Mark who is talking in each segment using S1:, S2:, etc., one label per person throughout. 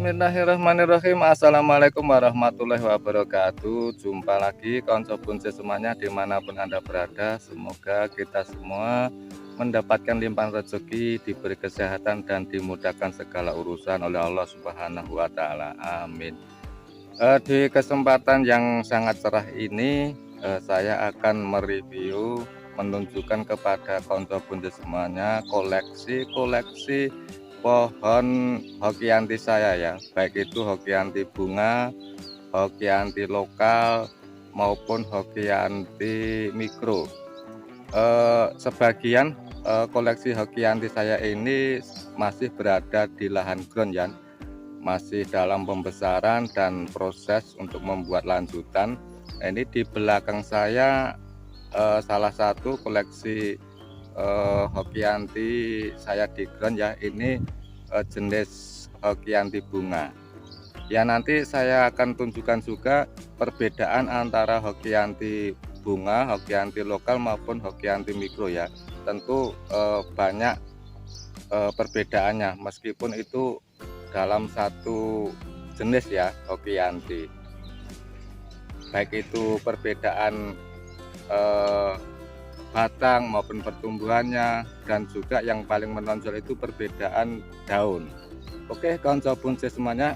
S1: Bismillahirrahmanirrahim. Assalamualaikum warahmatullahi wabarakatuh. Jumpa lagi konco bunce semuanya dimanapun Anda berada. Semoga kita semua mendapatkan limpahan rezeki, diberi kesehatan dan dimudahkan segala urusan oleh Allah Subhanahu wa Ta'ala. Amin. Di kesempatan yang sangat cerah ini, saya akan mereview, menunjukkan kepada konco bunce semuanya koleksi pohon hokianti saya ya, baik itu hokianti bunga, hokianti lokal maupun hokianti mikro. Sebagian koleksi hokianti saya ini masih berada di lahan ground ya, masih dalam pembesaran dan proses untuk membuat lanjutan. Ini di belakang saya salah satu koleksi hokianti saya di ground ya, ini jenis hokianti bunga ya. Nanti saya akan tunjukkan juga perbedaan antara hokianti bunga, hokianti lokal maupun hokianti mikro ya. Tentu banyak perbedaannya meskipun itu dalam satu jenis ya hokianti, baik itu perbedaan batang maupun pertumbuhannya, dan juga yang paling menonjol itu perbedaan daun. Oke konco bunce semuanya,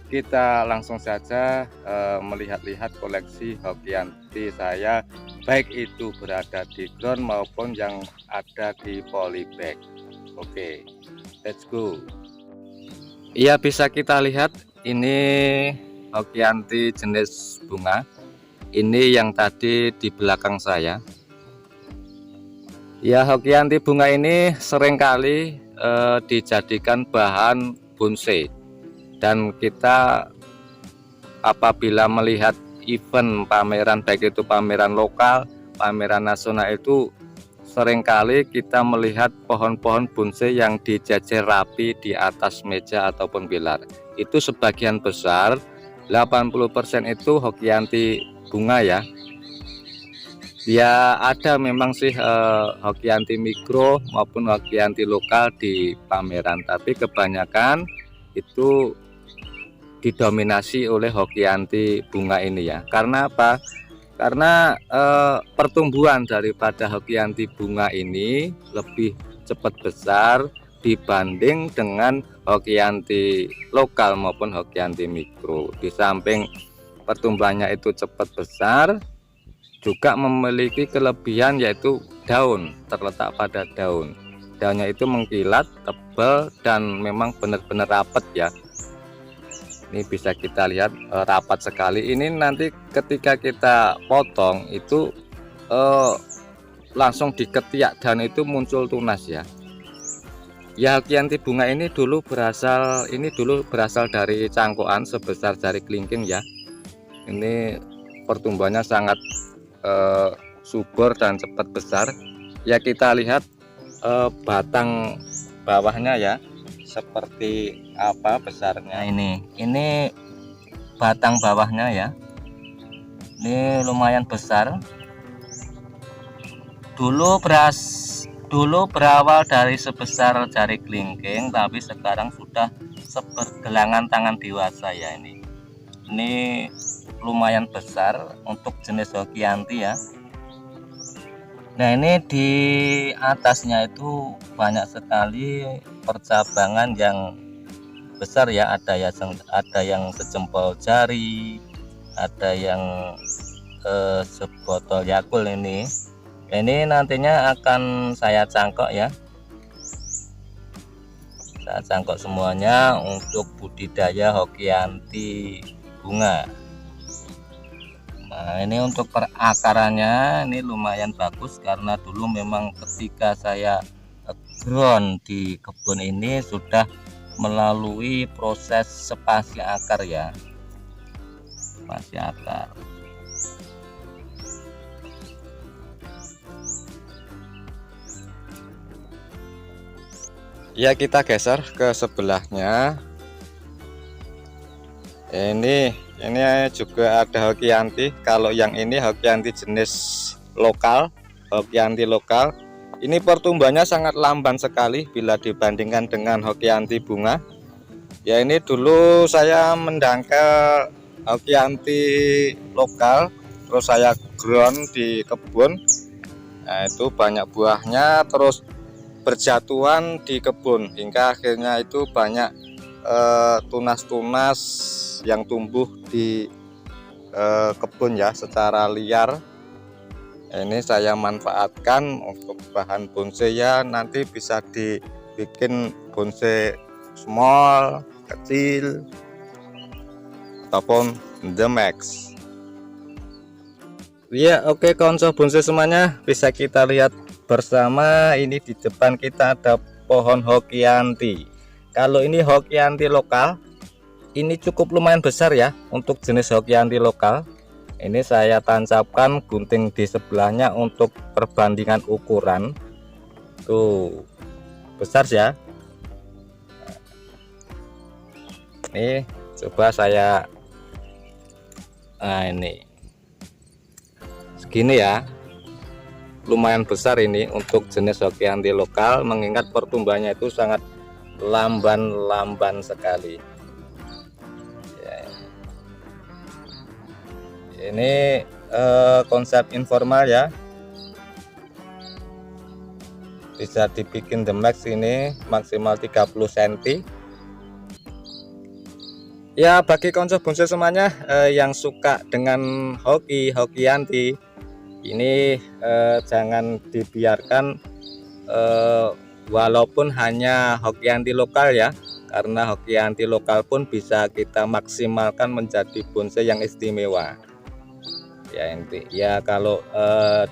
S1: kita langsung saja melihat-lihat koleksi hokianti saya, baik itu berada di ground maupun yang ada di polybag. Oke, let's go. Iya, bisa kita lihat ini hokianti jenis bunga. Ini yang tadi di belakang saya. Ya, hokianti bunga ini seringkali dijadikan bahan bonsai, dan kita apabila melihat event pameran, baik itu pameran lokal, pameran nasional, itu seringkali kita melihat pohon-pohon bonsai yang dijajar rapi di atas meja ataupun pilar. Itu sebagian besar 80% itu hokianti bunga ya. Ya, ada memang sih hokianti mikro maupun hokianti lokal di pameran, tapi kebanyakan itu didominasi oleh hokianti bunga ini ya. Karena apa? Karena pertumbuhan daripada hokianti bunga ini lebih cepat besar dibanding dengan hokianti lokal maupun hokianti mikro. Di samping pertumbuhannya itu cepat besar, juga memiliki kelebihan yaitu daun, terletak pada daun. Daunnya itu mengkilat, tebal, dan memang benar-benar rapat ya. Ini bisa kita lihat rapat sekali. Ini nanti ketika kita potong itu langsung di ketiak daun itu muncul tunas ya. Ya, hokianti bunga ini dulu berasal dari cangkokan sebesar jari kelingking ya. Ini pertumbuhannya sangat subur dan cepat besar ya. Kita lihat batang bawahnya ya, seperti apa besarnya. Ini batang bawahnya ya, ini lumayan besar. Dulu berawal dari sebesar jari kelingking, tapi sekarang sudah sepergelangan tangan dewasa ya. Ini lumayan besar untuk jenis hokianti ya. Nah, ini di atasnya itu banyak sekali percabangan yang besar ya. Ada yang sejempol jari, ada yang sebotol Yakult. Ini nantinya akan saya cangkok ya. Saya cangkok semuanya untuk budidaya hokianti bunga. Nah, ini untuk perakarannya ini lumayan bagus, karena dulu memang ketika saya ground di kebun ini sudah melalui proses spasi akar ya, spasi akar. Ya, kita geser ke sebelahnya. Ini juga ada hokianti. Kalau yang ini hokianti jenis lokal, hokianti lokal. Ini pertumbuhannya sangat lamban sekali bila dibandingkan dengan hokianti bunga. Ya, ini dulu saya mendangkel hokianti lokal, terus saya ground di kebun. Nah, itu banyak buahnya, terus berjatuhan di kebun hingga akhirnya itu banyak tunas-tunas yang tumbuh di kebun ya secara liar. Ini saya manfaatkan untuk bahan bonsai ya, nanti bisa dibikin bonsai small, kecil, ataupun the max. Ya, oke konco bonsai semuanya, bisa kita lihat bersama. Ini di depan kita ada pohon hokianti. Kalau ini hokianti lokal, ini cukup lumayan besar ya untuk jenis hokianti lokal. Ini saya tancapkan gunting di sebelahnya untuk perbandingan ukuran. Tuh, besar ya. Ini coba saya, nah ini segini ya, lumayan besar ini untuk jenis hokianti lokal, mengingat pertumbuhannya itu sangat lamban sekali. Ini konsep informal ya, bisa dibikin the max, ini maksimal 30 cm ya. Bagi konco bonsai semuanya yang suka dengan hokianti ini, jangan dibiarkan walaupun hanya hokianti lokal ya, karena hokianti lokal pun bisa kita maksimalkan menjadi bonsai yang istimewa ya. Kalau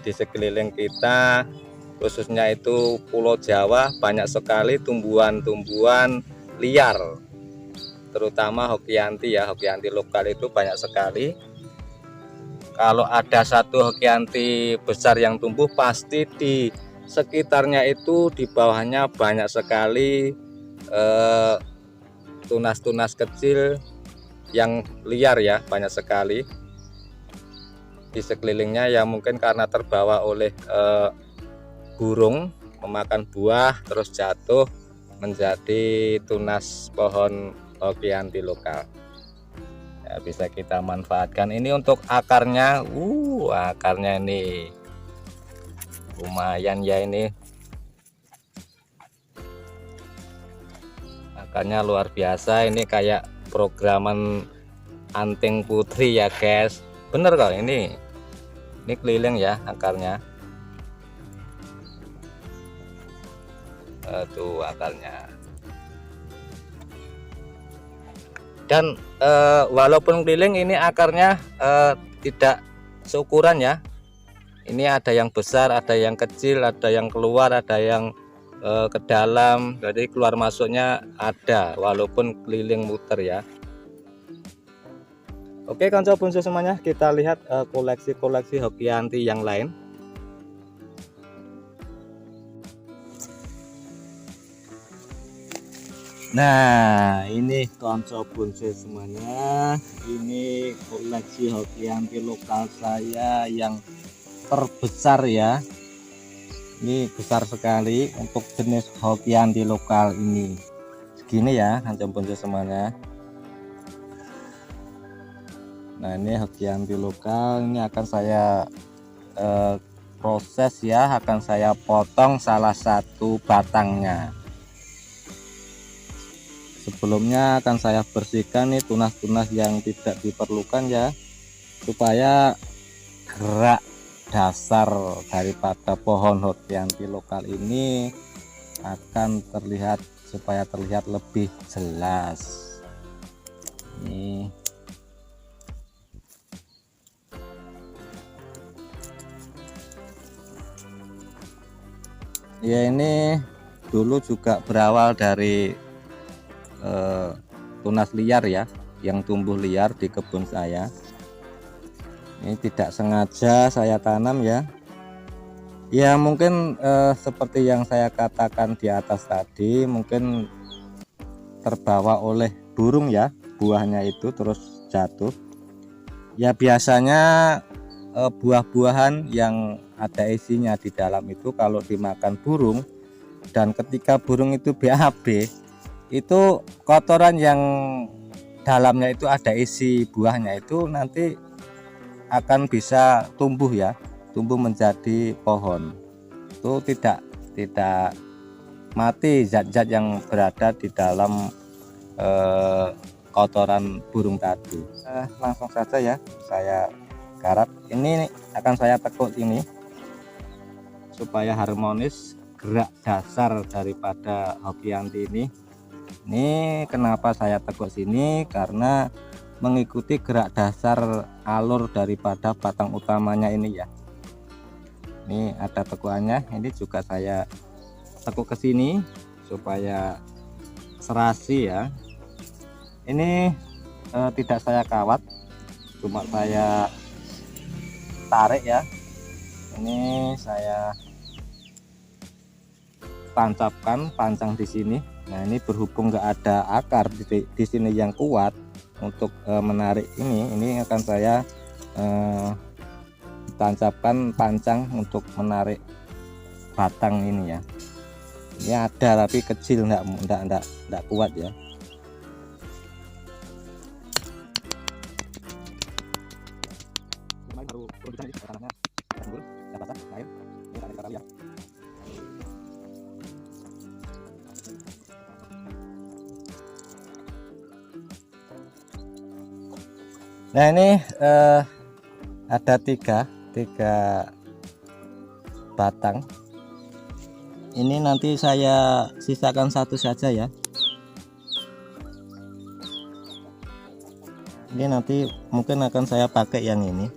S1: di sekeliling kita, khususnya itu Pulau Jawa, banyak sekali tumbuhan-tumbuhan liar, terutama hokianti ya. Hokianti lokal itu banyak sekali. Kalau ada satu hokianti besar yang tumbuh, pasti di sekitarnya itu di bawahnya banyak sekali tunas-tunas kecil yang liar ya, banyak sekali di sekelilingnya ya. Mungkin karena terbawa oleh burung memakan buah terus jatuh menjadi tunas pohon hokianti lokal ya, bisa kita manfaatkan. Ini untuk akarnya, akarnya ini lumayan ya, ini akarnya luar biasa. Ini kayak programan anting putri ya guys, bener kok. Ini keliling ya akarnya. Tuh akarnya. Dan walaupun keliling, ini akarnya tidak seukuran ya. Ini ada yang besar, ada yang kecil, ada yang keluar, ada yang ke dalam. Jadi keluar masuknya ada walaupun keliling muter ya. Oke konco bonsai semuanya, kita lihat koleksi-koleksi hokianti yang lain. Nah, ini konco bonsai semuanya, ini koleksi hokianti lokal saya yang terbesar ya. Ini besar sekali untuk jenis hokianti lokal ini. Segini ya konco bonsai semuanya. Nah, ini hokianti lokal, ini akan saya proses ya, akan saya potong salah satu batangnya. Sebelumnya akan saya bersihkan nih tunas-tunas yang tidak diperlukan ya, supaya gerak dasar daripada pohon hokianti lokal ini akan terlihat, supaya terlihat lebih jelas. Nih. Ya, ini dulu juga berawal dari tunas liar ya, yang tumbuh liar di kebun saya. Ini tidak sengaja saya tanam ya. Ya mungkin seperti yang saya katakan di atas tadi, mungkin terbawa oleh burung ya, buahnya itu terus jatuh. Ya biasanya buah-buahan yang ada isinya di dalam itu kalau dimakan burung, dan ketika burung itu BAB, itu kotoran yang dalamnya itu ada isi buahnya itu nanti akan bisa tumbuh ya, tumbuh menjadi pohon. Itu tidak mati zat-zat yang berada di dalam kotoran burung tadi. Langsung saja ya saya garap. Ini akan saya tekuk ini supaya harmonis gerak dasar daripada Hokianti ini. Ini kenapa saya tekuk sini, karena mengikuti gerak dasar alur daripada batang utamanya ini ya. Ini ada tekuannya, ini juga saya tekuk ke sini supaya serasi ya. Ini tidak saya kawat, cuma saya tarik ya. Ini saya tancapkan, pancang di sini. Nah, ini berhubung nggak ada akar di sini yang kuat untuk menarik ini akan saya tancapkan, pancang untuk menarik batang ini ya. Ini ada tapi kecil, enggak kuat ya. Nah, ini ada tiga batang. Ini nanti saya sisakan satu saja ya. Ini nanti mungkin akan saya pakai yang ini,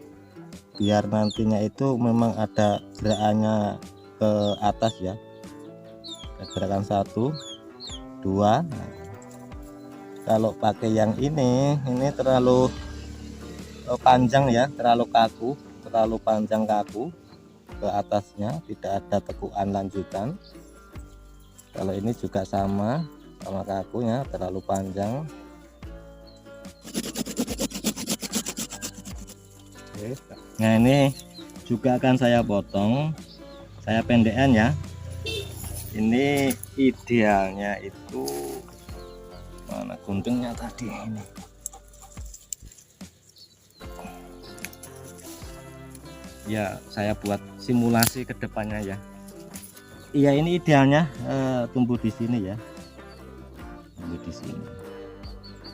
S1: biar nantinya itu memang ada gerakannya ke atas ya. Gerakan 1 2. Kalau pakai yang ini terlalu panjang ya, terlalu kaku, terlalu panjang kaku ke atasnya, tidak ada tekukan lanjutan. Kalau ini juga sama kakunya, terlalu panjang. Nah, ini juga akan saya potong, saya pendekkan ya. Ini idealnya itu mana guntingnya tadi ini. Ya, saya buat simulasi ke depannya ya. Iya, ini idealnya tumbuh di sini ya, tumbuh di sini.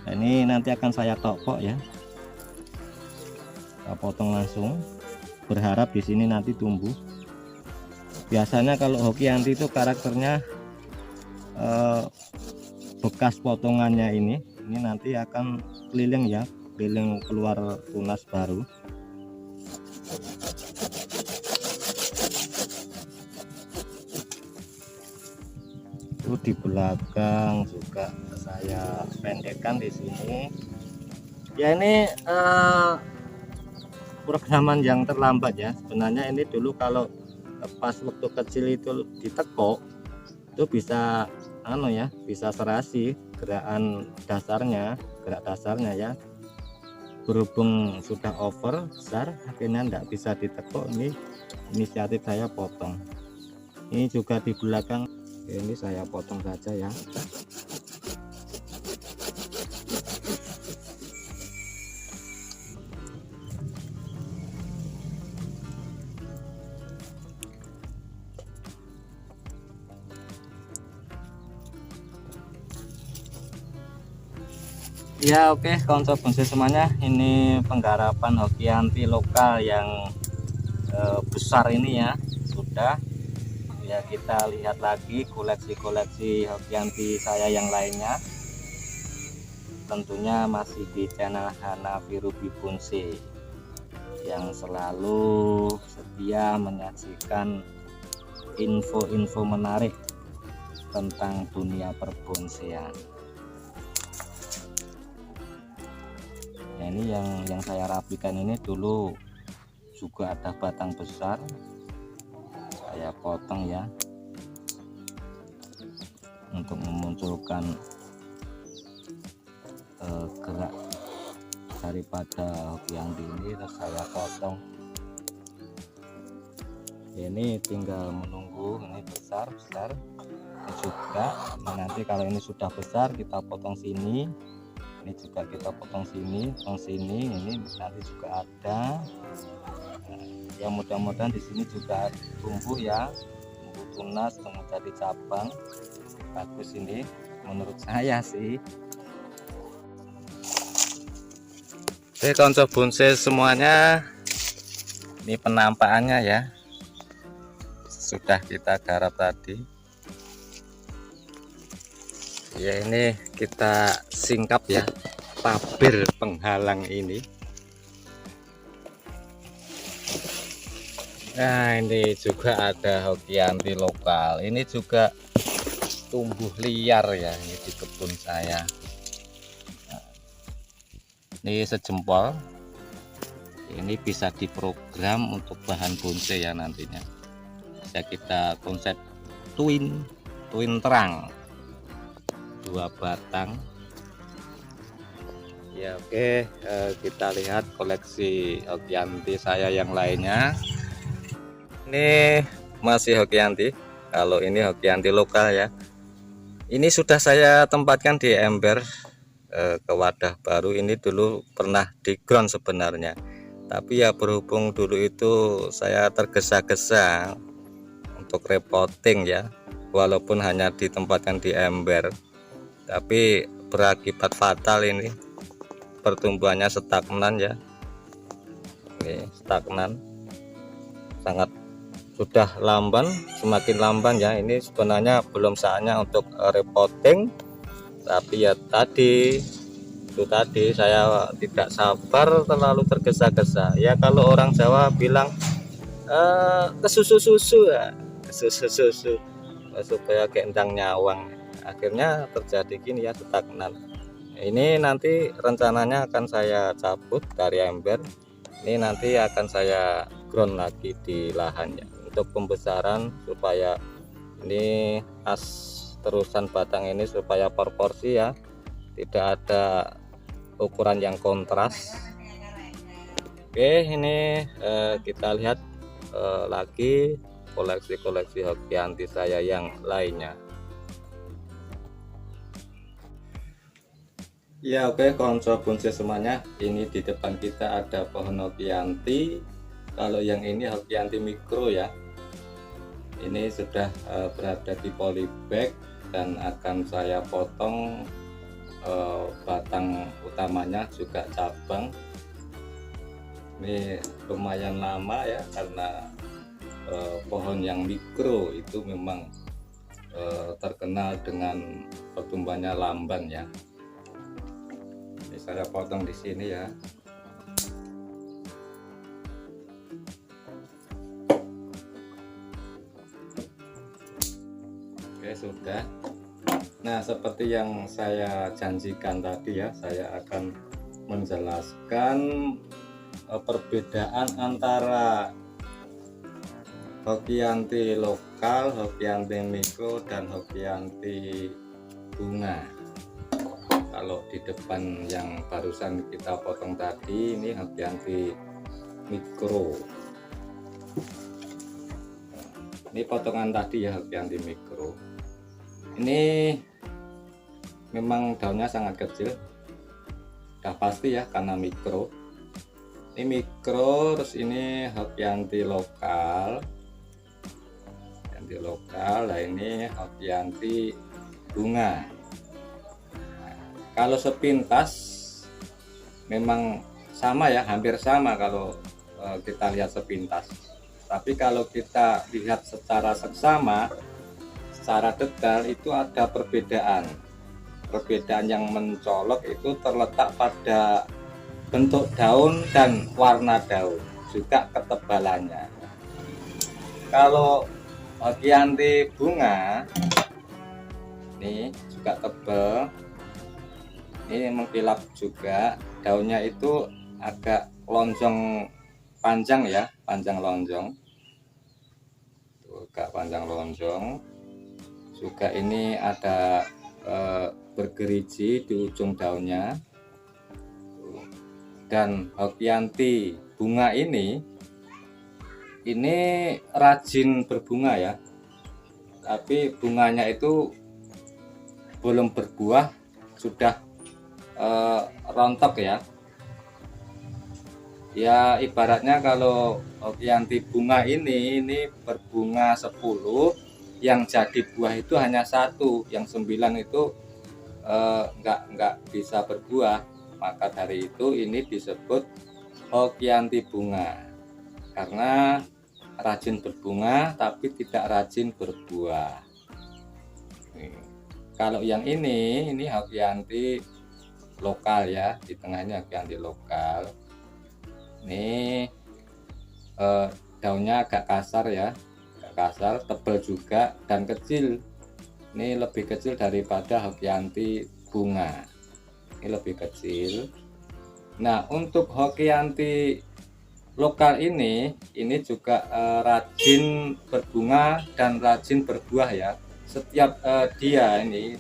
S1: Nah, ini nanti akan saya tokok ya, saya potong langsung, berharap di sini nanti tumbuh. Biasanya kalau Hokianti itu karakternya bekas potongannya ini nanti akan keliling ya, keliling keluar tunas baru. Itu di belakang juga saya pendekkan di sini. Ya, ini programan yang terlambat ya. Sebenarnya ini dulu kalau pas waktu kecil itu ditekuk itu bisa ya, bisa serasi gerakan dasarnya, gerak dasarnya ya. Berhubung sudah over besar, akhirnya tidak bisa ditekuk. Ini inisiatif saya potong. Ini juga di belakang. Ini saya potong saja ya. Ya, oke konco bonsai semuanya, ini penggarapan Hokianti lokal yang besar ini ya. Sudah ya, kita lihat lagi koleksi-koleksi Hokianti saya yang lainnya, tentunya masih di channel Hanafi Ruby Bonsai yang selalu setia menyajikan info-info menarik tentang dunia perbonsaian. Nah, ini yang saya rapikan ini dulu juga ada batang besar, saya potong ya untuk memunculkan gerak daripada Hokianti ini, terus saya potong. Ini tinggal menunggu ini besar ini juga. Nah, nanti kalau ini sudah besar kita potong sini, ini juga kita potong sini, ini nanti juga ada. Nah, ya mudah-mudahan di sini juga tumbuh ya, tumbuh tunas, tumbuh jadi cabang. Bagus ini menurut saya sih. Oke konco bonsai semuanya, ini penampakannya ya, sudah kita garap tadi ya. Ini kita singkap ya tabir penghalang ini. Nah, ini juga ada hokianti lokal, ini juga tumbuh liar ya, ini di kebun saya. Ini sejempol, ini bisa diprogram untuk bahan bonsai ya, nantinya bisa kita konsep twin terang, 2 batang ya. Oke, kita lihat koleksi hokianti saya yang lainnya. Ini masih hokianti, kalau ini hokianti lokal ya. Ini sudah saya tempatkan di ember ke wadah baru. Ini dulu pernah di ground sebenarnya, tapi ya berhubung dulu itu saya tergesa-gesa untuk repotting ya, walaupun hanya ditempatkan di ember, tapi berakibat fatal. Ini pertumbuhannya stagnan ya, ini stagnan, sangat sudah lamban, semakin lamban ya. Ini sebenarnya belum saatnya untuk repotting, tapi ya tadi saya tidak sabar, terlalu tergesa-gesa ya. Kalau orang Jawa bilang kesusu-susu ya, kesusu-susu supaya gendang nyawang, akhirnya terjadi gini ya, stagnan. Ini nanti rencananya akan saya cabut dari ember, ini nanti akan saya ground lagi di lahannya untuk pembesaran, supaya ini terusan batang ini supaya proporsi ya, tidak ada ukuran yang kontras. Oke, ini kita lihat lagi koleksi hokianti saya yang lainnya ya. Oke konco bonsai semuanya, ini di depan kita ada pohon hokianti. Kalau yang ini hokianti mikro ya, ini sudah berada di polybag dan akan saya potong batang utamanya juga cabang. Ini lumayan lama ya, karena pohon yang mikro itu memang terkenal dengan pertumbuhannya lamban ya. Ini saya potong di sini ya. Oke sudah. Nah, seperti yang saya janjikan tadi ya, saya akan menjelaskan perbedaan antara hokianti lokal, hokianti mikro, dan hokianti bunga. Kalau di depan yang barusan kita potong tadi, ini hokianti mikro. Ini potongan tadi ya, hokianti mikro. Ini memang daunnya sangat kecil, udah pasti ya karena mikro. Ini mikro, terus ini hokianti lokal, nah ini hokianti bunga. Nah, kalau sepintas memang sama ya, hampir sama kalau kita lihat sepintas. Tapi kalau kita lihat secara seksama, secara detail, itu ada perbedaan yang mencolok. Itu terletak pada bentuk daun dan warna daun, juga ketebalannya. Kalau hokianti bunga ini juga tebal, ini mengkilap juga, daunnya itu agak lonjong panjang ya, panjang lonjong, tuh, agak panjang lonjong juga. Ini ada bergerigi di ujung daunnya. Dan hokianti bunga ini ini rajin berbunga ya, tapi bunganya itu belum berbuah, sudah rontok ya. Ya ibaratnya kalau Hokianti bunga ini berbunga 10, yang jadi buah itu hanya 1, yang 9 itu nggak bisa berbuah. Maka dari itu ini disebut Hokianti bunga, karena rajin berbunga tapi tidak rajin berbuah. Kalau yang ini Hokianti lokal ya, di tengahnya Hokianti lokal. Ini daunnya agak kasar ya, agak kasar, tebal juga dan kecil. Ini lebih kecil daripada Hokianti bunga. Ini lebih kecil. Nah, untuk Hokianti lokal ini juga rajin berbunga dan rajin berbuah ya. Setiap dia ini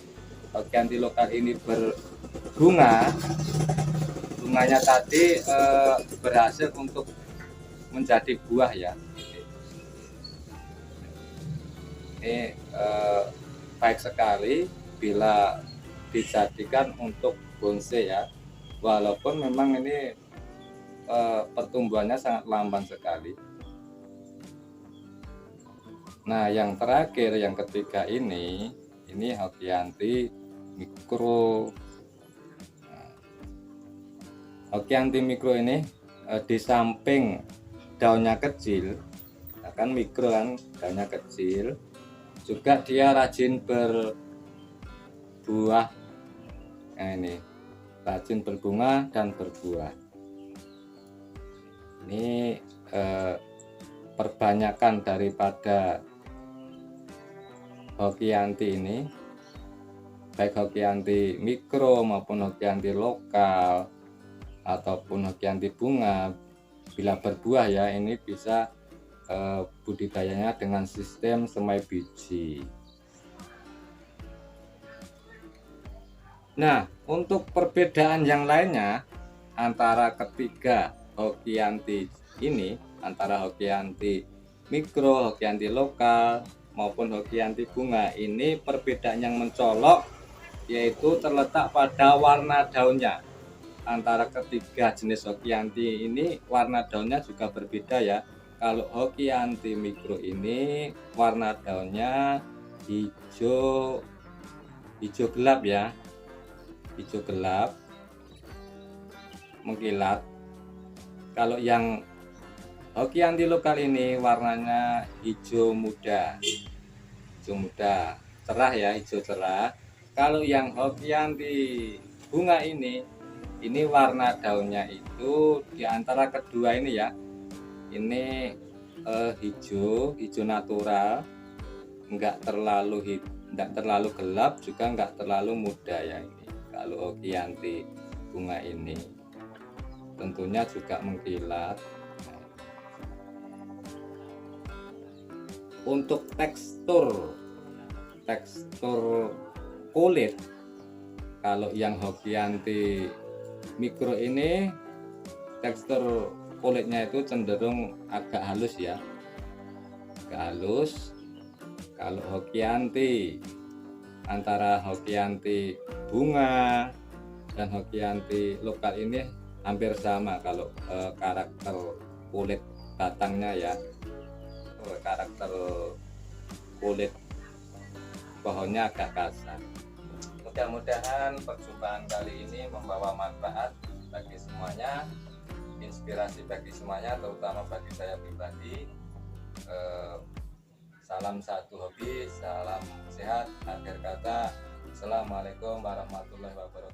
S1: Hokianti lokal ini berbunga, bunganya tadi berhasil untuk menjadi buah ya. Ini baik sekali bila dijadikan untuk bonsai ya, walaupun memang ini pertumbuhannya sangat lamban sekali. Nah, yang terakhir, yang ketiga ini Hokianti mikro. Hokianti mikro ini di samping daunnya kecil, kan mikro kan daunnya kecil, juga dia rajin berbuah. Nah, ini rajin berbunga dan berbuah. Ini perbanyakan daripada Hokianti ini, baik Hokianti mikro maupun Hokianti lokal ataupun Hokianti bunga, bila berbuah ya, ini bisa budidayanya dengan sistem semai biji. Nah, untuk perbedaan yang lainnya antara ketiga Hokianti ini, antara Hokianti mikro, Hokianti lokal maupun Hokianti bunga, ini perbedaan yang mencolok yaitu terletak pada warna daunnya. Antara ketiga jenis Hokianti ini warna daunnya juga berbeda ya. Kalau Hokianti mikro ini warna daunnya hijau gelap ya, hijau gelap mengkilat. Kalau yang Hokianti lokal ini warnanya hijau muda cerah ya, hijau cerah. Kalau yang Hokianti bunga ini warna daunnya itu di antara kedua ini ya, ini hijau natural, enggak terlalu gelap juga enggak terlalu muda ya. Ini kalau Hokianti bunga ini tentunya juga mengkilat. Untuk tekstur kulit, kalau yang Hokianti mikro ini tekstur kulitnya itu cenderung agak halus ya, agak halus. Kalau Hokianti, antara Hokianti bunga dan Hokianti lokal ini hampir sama kalau karakter kulit batangnya ya, karakter kulit pohonnya agak kasar. Mudah-mudahan perjumpaan kali ini membawa manfaat bagi semuanya, inspirasi bagi semuanya, terutama bagi saya pribadi. Salam satu hobi, salam sehat. Akhir kata, assalamualaikum warahmatullahi wabarakatuh.